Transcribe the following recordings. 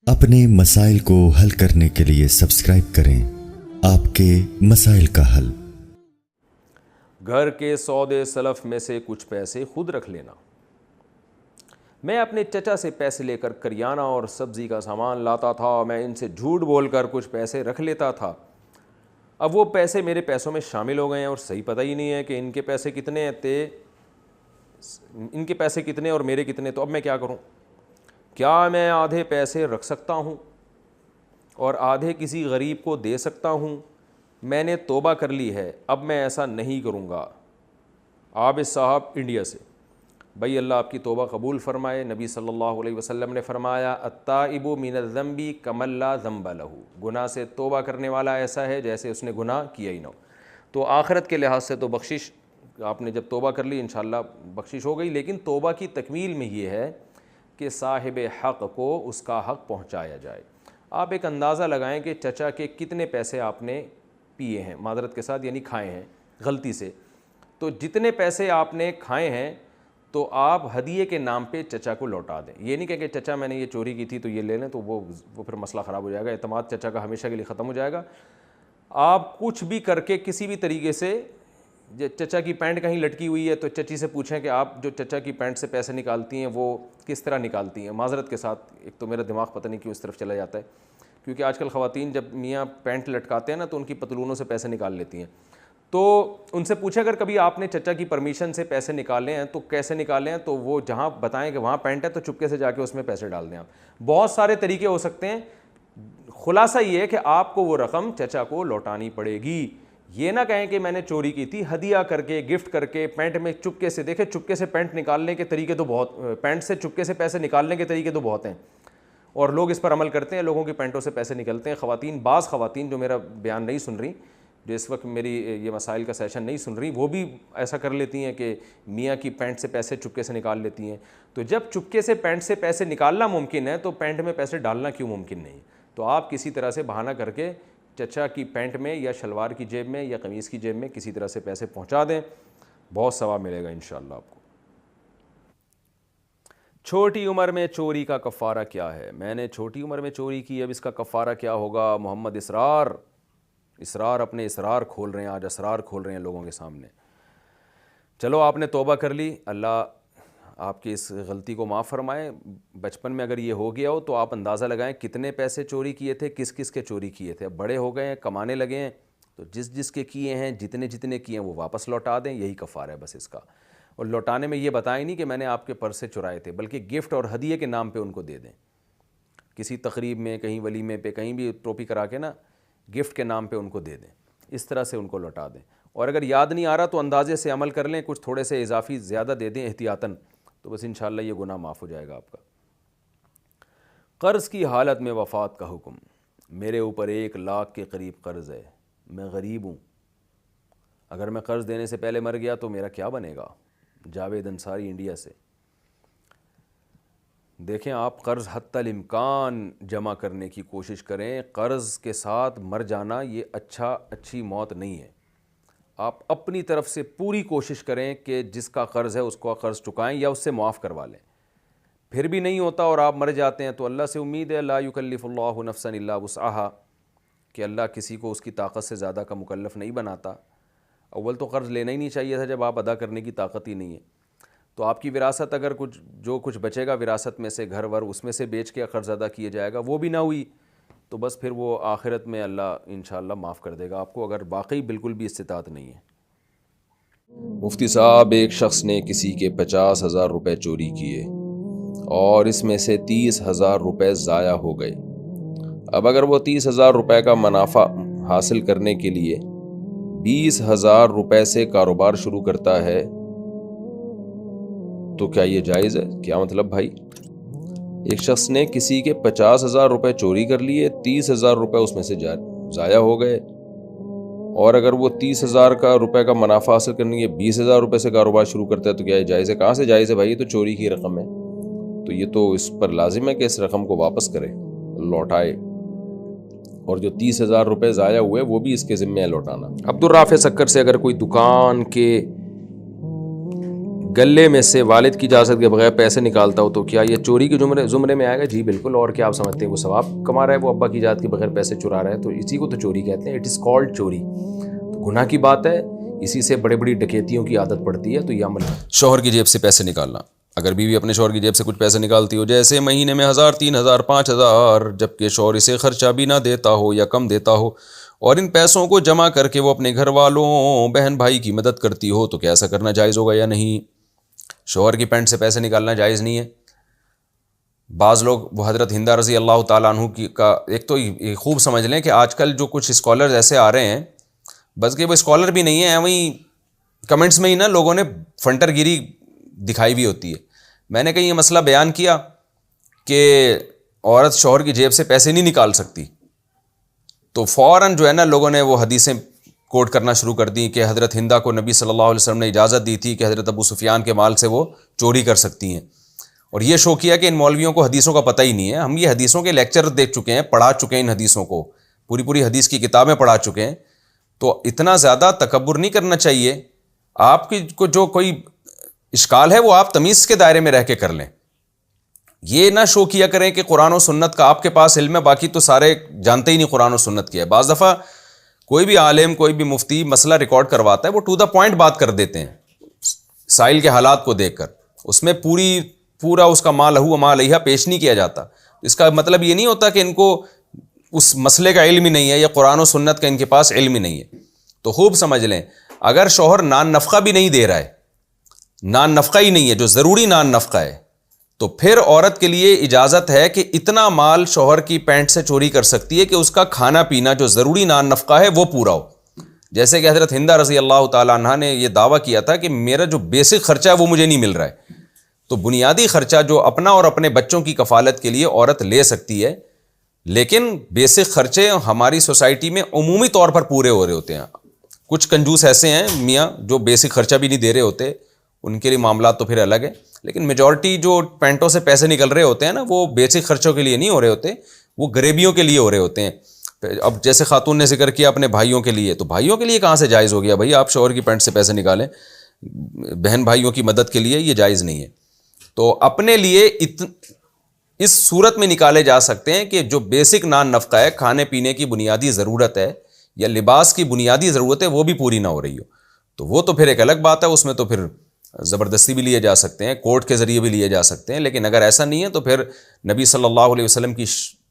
اپنے مسائل کو حل کرنے کے لیے سبسکرائب کریں آپ کے مسائل کا حل۔ گھر کے سودے سلف میں سے کچھ پیسے خود رکھ لینا۔ میں اپنے چچا سے پیسے لے کر کریانہ اور سبزی کا سامان لاتا تھا، میں ان سے جھوٹ بول کر کچھ پیسے رکھ لیتا تھا۔ اب وہ پیسے میرے پیسوں میں شامل ہو گئے ہیں اور صحیح پتہ ہی نہیں ہے کہ ان کے پیسے کتنے تھے، ان کے پیسے کتنے اور میرے کتنے، تو اب میں کیا کروں؟ کیا میں آدھے پیسے رکھ سکتا ہوں اور آدھے کسی غریب کو دے سکتا ہوں؟ میں نے توبہ کر لی ہے، اب میں ایسا نہیں کروں گا۔ عابد صاحب انڈیا سے۔ بھائی اللہ آپ کی توبہ قبول فرمائے۔ نبی صلی اللہ علیہ وسلم نے فرمایا التائب من الذنب کمن لا ذنب لہ، گناہ سے توبہ کرنے والا ایسا ہے جیسے اس نے گناہ کیا ہی نہ ہو۔ تو آخرت کے لحاظ سے تو بخشش، آپ نے جب توبہ کر لی انشاءاللہ بخشش ہو گئی، لیکن توبہ کی تکمیل میں یہ ہے کہ صاحب حق کو اس کا حق پہنچایا جائے۔ آپ ایک اندازہ لگائیں کہ چچا کے کتنے پیسے آپ نے پیے ہیں، معذرت کے ساتھ یعنی کھائے ہیں غلطی سے، تو جتنے پیسے آپ نے کھائے ہیں تو آپ ہدیے کے نام پہ چچا کو لوٹا دیں۔ یہ نہیں کہ چچا میں نے یہ چوری کی تھی تو یہ لے لیں، تو وہ پھر مسئلہ خراب ہو جائے گا، اعتماد چچا کا ہمیشہ کے لیے ختم ہو جائے گا۔ آپ کچھ بھی کر کے کسی بھی طریقے سے، چچا کی پینٹ کہیں لٹکی ہوئی ہے تو چچی سے پوچھیں کہ آپ جو چچا کی پینٹ سے پیسے نکالتی ہیں وہ کس طرح نکالتی ہیں۔ معذرت کے ساتھ ایک تو میرا دماغ پتہ نہیں کیوں اس طرف چلا جاتا ہے، کیونکہ آج کل خواتین جب میاں پینٹ لٹکاتے ہیں نا تو ان کی پتلونوں سے پیسے نکال لیتی ہیں، تو ان سے پوچھیں اگر کبھی آپ نے چچا کی پرمیشن سے پیسے نکالے ہیں تو کیسے نکالے ہیں، تو وہ جہاں بتائیں کہ وہاں پینٹ ہے تو چپکے سے جا کے اس میں پیسے ڈال دیں۔ آپ بہت سارے طریقے ہو سکتے ہیں، خلاصہ یہ ہے کہ آپ کو وہ رقم چچا کو لوٹانی پڑے گی۔ یہ نہ کہیں کہ میں نے چوری کی تھی، ہدیہ کر کے گفٹ کر کے پینٹ میں چپکے سے، دیکھیں چپکے سے پینٹ نکالنے کے طریقے تو بہت، پینٹ سے چپکے سے پیسے نکالنے کے طریقے تو بہت ہیں اور لوگ اس پر عمل کرتے ہیں، لوگوں کی پینٹوں سے پیسے نکلتے ہیں۔ خواتین، بعض خواتین جو میرا بیان نہیں سن رہی، جو اس وقت میری یہ مسائل کا سیشن نہیں سن رہی، وہ بھی ایسا کر لیتی ہیں کہ میاں کی پینٹ سے پیسے چپکے سے نکال لیتی ہیں۔ تو جب چپکے سے پینٹ سے پیسے نکالنا ممکن ہے تو پینٹ میں پیسے ڈالنا کیوں ممکن نہیں؟ تو آپ کسی طرح سے بہانہ کر کے چچا کی پینٹ میں یا شلوار کی جیب میں یا قمیص کی جیب میں کسی طرح سے پیسے پہنچا دیں، بہت ثواب ملے گا انشاءاللہ آپ کو۔ چھوٹی عمر میں چوری کا کفارہ کیا ہے؟ میں نے چھوٹی عمر میں چوری کی، اب اس کا کفارہ کیا ہوگا؟ محمد اسرار اپنے اسرار کھول رہے ہیں، آج اسرار کھول رہے ہیں لوگوں کے سامنے۔ چلو آپ نے توبہ کر لی، اللہ آپ کی اس غلطی کو معاف فرمائے۔ بچپن میں اگر یہ ہو گیا ہو تو آپ اندازہ لگائیں کتنے پیسے چوری کیے تھے، کس کس کے چوری کیے تھے۔ اب بڑے ہو گئے ہیں، کمانے لگے ہیں، تو جس کے کیے ہیں، جتنے کیے ہیں وہ واپس لوٹا دیں، یہی کفارہ ہے بس اس کا۔ اور لوٹانے میں یہ بتائیں نہیں کہ میں نے آپ کے پرس سے چرائے تھے، بلکہ گفٹ اور ہدیے کے نام پہ ان کو دے دیں۔ کسی تقریب میں، کہیں ولیمے پہ، کہیں بھی ٹوپی کرا کے نا گفٹ کے نام پہ ان کو دے دیں، اس طرح سے ان کو لوٹا دیں۔ اور اگر یاد نہیں آ رہا تو اندازے سے عمل کر لیں، کچھ تھوڑے سے اضافی زیادہ دے دیں احتیاطاً، تو بس انشاءاللہ یہ گناہ معاف ہو جائے گا آپ کا۔ قرض کی حالت میں وفات کا حکم۔ میرے اوپر 1,00,000 کے قریب قرض ہے، میں غریب ہوں، اگر میں قرض دینے سے پہلے مر گیا تو میرا کیا بنے گا؟ جاوید انصاری انڈیا سے۔ دیکھیں آپ قرض حتی الامکان جمع کرنے کی کوشش کریں، قرض کے ساتھ مر جانا یہ اچھی موت نہیں ہے۔ آپ اپنی طرف سے پوری کوشش کریں کہ جس کا قرض ہے اس کو قرض چکائیں یا اس سے معاف کروا لیں۔ پھر بھی نہیں ہوتا اور آپ مر جاتے ہیں تو اللہ سے امید ہے لا یکلف اللہ نفسا الا وسعہا، کہ اللہ کسی کو اس کی طاقت سے زیادہ کا مکلف نہیں بناتا۔ اول تو قرض لینا ہی نہیں چاہیے تھا جب آپ ادا کرنے کی طاقت ہی نہیں ہے۔ تو آپ کی وراثت اگر جو کچھ بچے گا وراثت میں سے، گھر ور اس میں سے بیچ کے قرض ادا کیا جائے گا، وہ بھی نہ ہوئی تو بس پھر وہ آخرت میں اللہ انشاءاللہ معاف کر دے گا آپ کو، اگر واقعی بالکل بھی استطاعت نہیں ہے۔ مفتی صاحب، ایک شخص نے کسی کے 50,000 روپے چوری کیے اور اس میں سے 30,000 روپے ضائع ہو گئے۔ اب اگر وہ 30,000 روپے کا منافع حاصل کرنے کے لیے 20,000 روپے سے کاروبار شروع کرتا ہے تو کیا یہ جائز ہے؟ کیا مطلب بھائی؟ ایک شخص نے کسی کے 50,000 روپے چوری کر لیے، 30,000 روپے اس میں سے ضائع ہو گئے، اور اگر وہ 30,000 کا روپے کا منافع حاصل کرنے کے 20,000 روپے سے کاروبار شروع کرتا ہے تو کیا یہ جائز ہے؟ کہاں سے جائز ہے بھائی؟ یہ تو چوری کی رقم ہے، تو یہ تو اس پر لازم ہے کہ اس رقم کو واپس کرے، لوٹائے، اور جو 30,000 روپے ضائع ہوئے وہ بھی اس کے ذمہ ہے لوٹانا۔ عبدالرافع سکر سے، اگر کوئی دکان کے گلے میں سے والد کی اجازت کے بغیر پیسے نکالتا ہو تو کیا یہ چوری کے زمرے میں آئے گا؟ جی بالکل. اور کیا آپ سمجھتے ہیں وہ ثواب کما رہا ہے، وہ ابا کی اجازت کے بغیر پیسے چرا رہا ہے؟ تو اسی کو تو چوری کہتے ہیں. اٹ از کالڈ چوری. تو گناہ کی بات ہے، اسی سے بڑی بڑی ڈکیتیوں کی عادت پڑتی ہے. تو یہ عمل ہے. شوہر کی جیب سے پیسے نکالنا. اگر بیوی اپنے شوہر کی جیب سے کچھ پیسے نکالتی ہو، جیسے مہینے میں 1000 3000 5000، جبکہ شوہر اسے خرچہ بھی نہ دیتا ہو یا کم دیتا ہو، اور ان پیسوں کو جمع کر کے وہ اپنے گھر والوں بہن بھائی کی مدد کرتی ہو، تو کیا ایسا کرنا جائز ہوگا یا نہیں؟ شوہر کی پینٹ سے پیسے نکالنا جائز نہیں ہے. بعض لوگ وہ حضرت ہندہ رضی اللہ تعالیٰ عنہ کی کا ایک تو یہ خوب سمجھ لیں کہ آج کل جو کچھ اسکالرز ایسے آ رہے ہیں، بس کہ وہ اسکالر بھی نہیں ہیں، وہیں کمنٹس میں ہی نا لوگوں نے فنٹر گیری دکھائی ہوئی ہوتی ہے. میں نے کہیں یہ مسئلہ بیان کیا کہ عورت شوہر کی جیب سے پیسے نہیں نکال سکتی، تو فوراً جو ہے نا لوگوں نے وہ حدیثیں کوٹ کرنا شروع کر دیں کہ حضرت ہندہ کو نبی صلی اللہ علیہ وسلم نے اجازت دی تھی کہ حضرت ابو سفیان کے مال سے وہ چوری کر سکتی ہیں. اور یہ شو کیا کہ ان مولویوں کو حدیثوں کا پتہ ہی نہیں ہے. ہم یہ حدیثوں کے لیکچر دیکھ چکے ہیں، پڑھا چکے ہیں، ان حدیثوں کو پوری حدیث کی کتابیں پڑھا چکے ہیں. تو اتنا زیادہ تکبر نہیں کرنا چاہیے. آپ کی کو جو کوئی اشکال ہے وہ آپ تمیز کے دائرے میں رہ کے کر لیں. یہ نہ شو کیا کریں کہ قرآن و سنت کا آپ کے پاس علم ہے، باقی تو سارے جانتے ہی نہیں قرآن و سنت کیا ہے. بعض دفعہ کوئی بھی عالم، کوئی بھی مفتی مسئلہ ریکارڈ کرواتا ہے، وہ ٹو دا پوائنٹ بات کر دیتے ہیں سائل کے حالات کو دیکھ کر. اس میں پورا اس کا ما لہو و ما علیہا پیش نہیں کیا جاتا. اس کا مطلب یہ نہیں ہوتا کہ ان کو اس مسئلے کا علم ہی نہیں ہے یا قرآن و سنت کا ان کے پاس علم ہی نہیں ہے. تو خوب سمجھ لیں، اگر شوہر نان نفقہ بھی نہیں دے رہا ہے، نان نفقہ ہی نہیں ہے جو ضروری نان نفقہ ہے، تو پھر عورت کے لیے اجازت ہے کہ اتنا مال شوہر کی پینٹ سے چوری کر سکتی ہے کہ اس کا کھانا پینا جو ضروری نان نفقہ ہے وہ پورا ہو. جیسے کہ حضرت ہندہ رضی اللہ تعالیٰ عنہ نے یہ دعویٰ کیا تھا کہ میرا جو بیسک خرچہ ہے وہ مجھے نہیں مل رہا ہے. تو بنیادی خرچہ جو اپنا اور اپنے بچوں کی کفالت کے لیے عورت لے سکتی ہے، لیکن بیسک خرچے ہماری سوسائٹی میں عمومی طور پر پورے ہو رہے ہوتے ہیں. کچھ کنجوس ایسے ہیں میاں جو بیسک خرچہ بھی نہیں دے رہے ہوتے، ان کے لیے معاملات تو پھر الگ ہے. لیکن میجورٹی جو پینٹوں سے پیسے نکل رہے ہوتے ہیں نا، وہ بیسک خرچوں کے لیے نہیں ہو رہے ہوتے، وہ غریبیوں کے لیے ہو رہے ہوتے ہیں. اب جیسے خاتون نے ذکر کیا اپنے بھائیوں کے لیے، تو بھائیوں کے لیے کہاں سے جائز ہو گیا بھائی آپ شوہر کی پینٹ سے پیسے نکالیں؟ بہن بھائیوں کی مدد کے لیے یہ جائز نہیں ہے. تو اپنے لیے اس صورت میں نکالے جا سکتے ہیں کہ جو بیسک نان نفقہ ہے، کھانے پینے کی بنیادی ضرورت ہے یا لباس کی بنیادی ضرورت ہے، وہ بھی پوری نہ ہو رہی ہو. تو وہ تو پھر ایک الگ بات ہے، اس میں تو پھر زبردستی بھی لیے جا سکتے ہیں، کورٹ کے ذریعے بھی لیے جا سکتے ہیں. لیکن اگر ایسا نہیں ہے تو پھر نبی صلی اللہ علیہ وسلم کی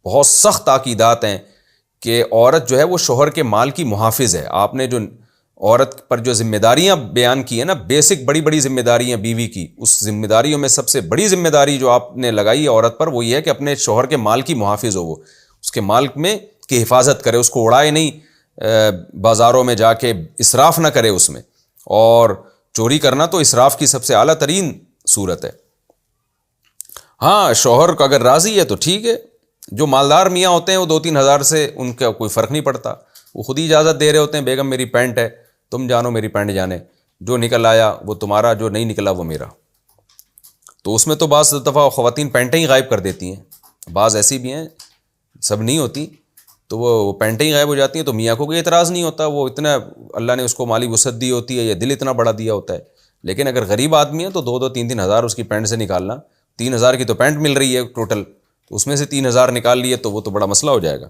بہت سخت تاکیدات ہیں کہ عورت جو ہے وہ شوہر کے مال کی محافظ ہے. آپ نے جو عورت پر جو ذمہ داریاں بیان کی ہیں نا، بیسک بڑی ذمہ داریاں بیوی کی، اس ذمہ داریوں میں سب سے بڑی ذمہ داری جو آپ نے لگائی ہے عورت پر، وہ یہ ہے کہ اپنے شوہر کے مال کی محافظ ہو. وہ اس کے مال میں کی حفاظت کرے، اس کو اڑائے نہیں، بازاروں میں جا کے اسراف نہ کرے اس میں. اور چوری کرنا تو اسراف کی سب سے اعلیٰ ترین صورت ہے. ہاں شوہر کا اگر راضی ہے تو ٹھیک ہے. جو مالدار میاں ہوتے ہیں وہ 2-3 ہزار سے ان کا کوئی فرق نہیں پڑتا، وہ خود ہی اجازت دے رہے ہوتے ہیں، بیگم میری پینٹ ہے، تم جانو میری پینٹ جانے، جو نکل آیا وہ تمہارا، جو نہیں نکلا وہ میرا. تو اس میں تو بعض دفعہ خواتین پینٹیں ہی غائب کر دیتی ہیں، بعض ایسی بھی ہیں، سب نہیں ہوتی، تو وہ پینٹیں ہی غائب ہو جاتی ہیں. تو میاں کو کوئی اعتراض نہیں ہوتا، وہ اتنا اللہ نے اس کو مالی وسعت دی ہوتی ہے یا دل اتنا بڑا دیا ہوتا ہے. لیکن اگر غریب آدمی ہے تو 2-3 ہزار اس کی پینٹ سے نکالنا، 3 ہزار کی تو پینٹ مل رہی ہے ٹوٹل، تو اس میں سے 3 ہزار نکال لیے تو وہ تو بڑا مسئلہ ہو جائے گا.